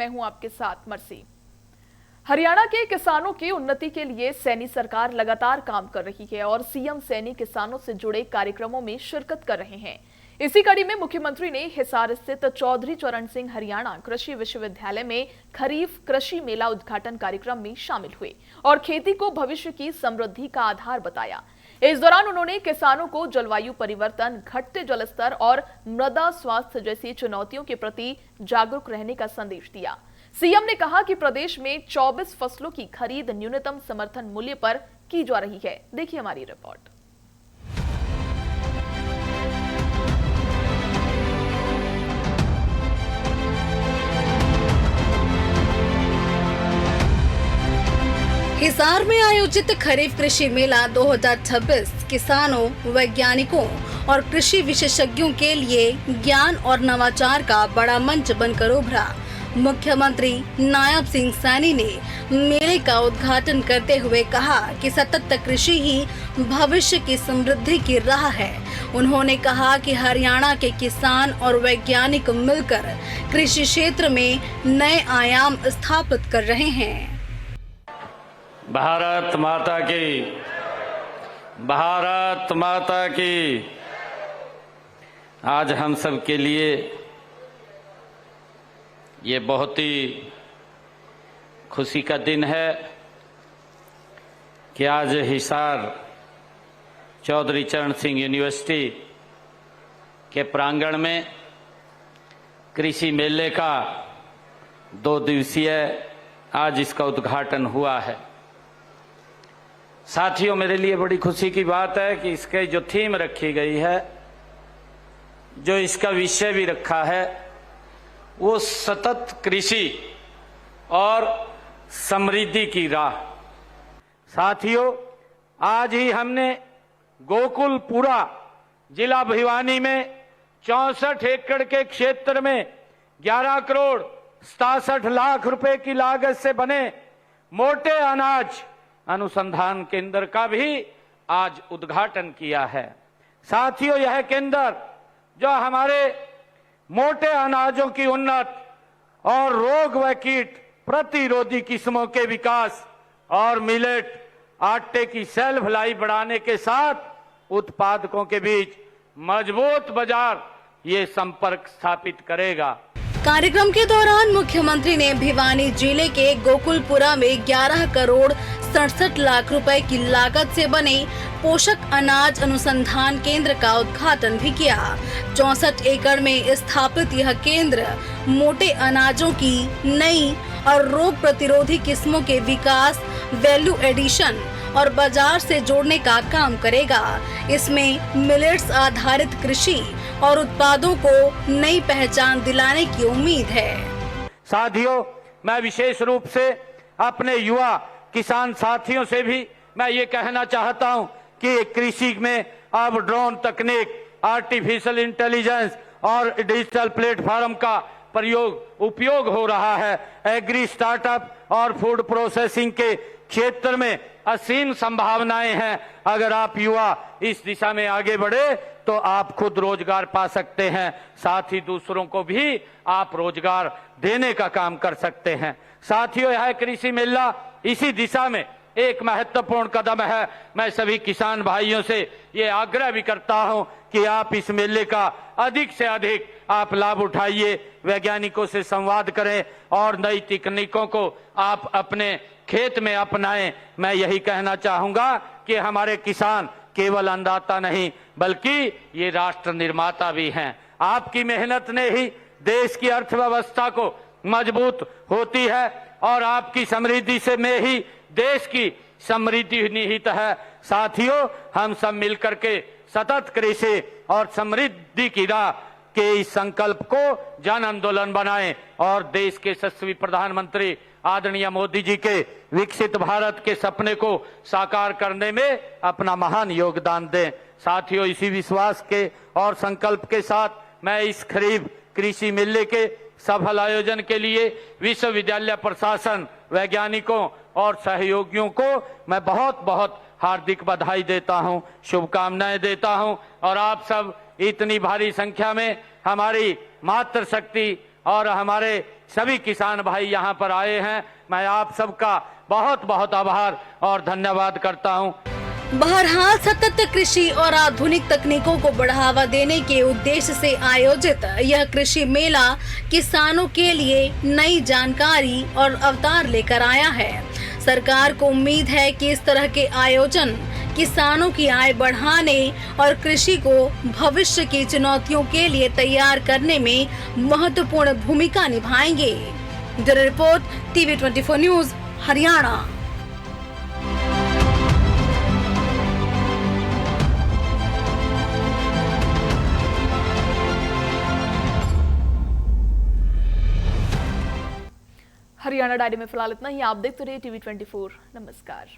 मैं हूं आपके साथ मर्सी। हरियाणा के किसानों की उन्नति के लिए सैनी सरकार लगातार काम कर रही है और सीएम सैनी किसानों से जुड़े कार्यक्रमों में शिरकत कर रहे हैं। इसी कड़ी में मुख्यमंत्री ने हिसार स्थित चौधरी चरण सिंह हरियाणा कृषि विश्वविद्यालय में खरीफ कृषि मेला उद्घाटन कार्यक्रम में शामिल हुए और खेती को भविष्य की समृद्धि का आधार बताया। इस दौरान उन्होंने किसानों को जलवायु परिवर्तन, घटते जलस्तर और मृदा स्वास्थ्य जैसी चुनौतियों के प्रति जागरूक रहने का संदेश दिया। सीएम ने कहा कि प्रदेश में 24 फसलों की खरीद न्यूनतम समर्थन मूल्य पर की जा रही है। देखिए हमारी रिपोर्ट। हिसार में आयोजित खरीफ कृषि मेला 2026 किसानों, वैज्ञानिकों और कृषि विशेषज्ञों के लिए ज्ञान और नवाचार का बड़ा मंच बनकर उभरा। मुख्यमंत्री नायब सिंह सैनी ने मेले का उद्घाटन करते हुए कहा कि सतत कृषि ही भविष्य की समृद्धि की राह है। उन्होंने कहा कि हरियाणा के किसान और वैज्ञानिक मिलकर कृषि क्षेत्र में नए आयाम स्थापित कर रहे हैं। भारत माता की, भारत माता की। आज हम सब के लिए ये बहुत ही खुशी का दिन है कि आज हिसार चौधरी चरण सिंह यूनिवर्सिटी के प्रांगण में कृषि मेले का 2 दिवसीय आज इसका उद्घाटन हुआ है। साथियों, मेरे लिए बड़ी खुशी की बात है कि इसके जो थीम रखी गई है, जो इसका विषय भी रखा है, वो सतत कृषि और समृद्धि की राह। साथियों, आज ही हमने गोकुलपुरा जिला भिवानी में 64 एकड़ के क्षेत्र में 11 करोड़ 67 लाख रुपए की लागत से बने मोटे अनाज अनुसंधान केंद्र का भी आज उद्घाटन किया है। साथियों, यह केंद्र जो हमारे मोटे अनाजों की उन्नत और रोग व कीट प्रतिरोधी किस्मों के विकास और मिलेट आटे की सेल्फ लाइफ बढ़ाने के साथ उत्पादकों के बीच मजबूत बाजार ये संपर्क स्थापित करेगा। कार्यक्रम के दौरान मुख्यमंत्री ने भिवानी जिले के गोकुलपुरा में 11 करोड़ 67 लाख रुपए की लागत से बने पोषक अनाज अनुसंधान केंद्र का उद्घाटन भी किया। 64 एकड़ में स्थापित यह केंद्र मोटे अनाजों की नई और रोग प्रतिरोधी किस्मों के विकास, वैल्यू एडिशन और बाजार से जोड़ने का काम करेगा। इसमें मिलेट्स आधारित कृषि और उत्पादों को नई पहचान दिलाने की उम्मीद है। साथियों, मैं विशेष रूप से अपने युवा किसान साथियों से भी मैं ये कहना चाहता हूं कि कृषि में अब ड्रोन तकनीक, आर्टिफिशियल इंटेलिजेंस और डिजिटल प्लेटफॉर्म का उपयोग हो रहा है। एग्री स्टार्टअप और फूड प्रोसेसिंग के क्षेत्र में असीम संभावनाएं हैं। अगर आप युवा इस दिशा में आगे बढ़े तो आप खुद रोजगार पा सकते हैं, साथ ही दूसरों को भी आप रोजगार देने का काम कर सकते हैं। साथियों, यह कृषि मेला इसी दिशा में एक महत्वपूर्ण कदम है। मैं सभी किसान भाइयों से ये आग्रह भी करता हूं कि आप इस मेले का अधिक से अधिक आप लाभ उठाइए, वैज्ञानिकों से संवाद करें और नई तकनीकों को आप अपने खेत में अपनाएं। मैं यही कहना चाहूंगा कि हमारे किसान केवल अन्नदाता नहीं बल्कि ये राष्ट्र निर्माता भी हैं। आपकी मेहनत ने ही देश की अर्थव्यवस्था को मजबूत होती है और आपकी समृद्धि से में ही देश की समृद्धि निहित है। साथियों, हम सब मिलकर के सतत कृषि और समृद्धि की राह के इस संकल्प को जन आंदोलन बनाएं और देश के यशस्वी प्रधानमंत्री आदरणीय मोदी जी के विकसित भारत के सपने को साकार करने में अपना महान योगदान दें। साथियों, इसी विश्वास के और संकल्प के साथ मैं इस खरीफ कृषि मेले के सफल आयोजन के लिए विश्वविद्यालय प्रशासन, वैज्ञानिकों और सहयोगियों को मैं बहुत बहुत हार्दिक बधाई देता हूं, शुभकामनाएं देता हूं। और आप सब इतनी भारी संख्या में हमारी मातृशक्ति और हमारे सभी किसान भाई यहाँ पर आए हैं। मैं आप सबका बहुत बहुत आभार और धन्यवाद करता हूँ। बहरहाल सतत कृषि और आधुनिक तकनीकों को बढ़ावा देने के उद्देश्य से आयोजित यह कृषि मेला किसानों के लिए नई जानकारी और अवतार लेकर आया है। सरकार को उम्मीद है कि इस तरह के आयोजन किसानों की आय बढ़ाने और कृषि को भविष्य की चुनौतियों के लिए तैयार करने में महत्वपूर्ण भूमिका निभाएंगे। Bureau report TV24 news Haryana. Haryana diary में फिलहाल इतना ही। आप देखते रहिए TV24। नमस्कार।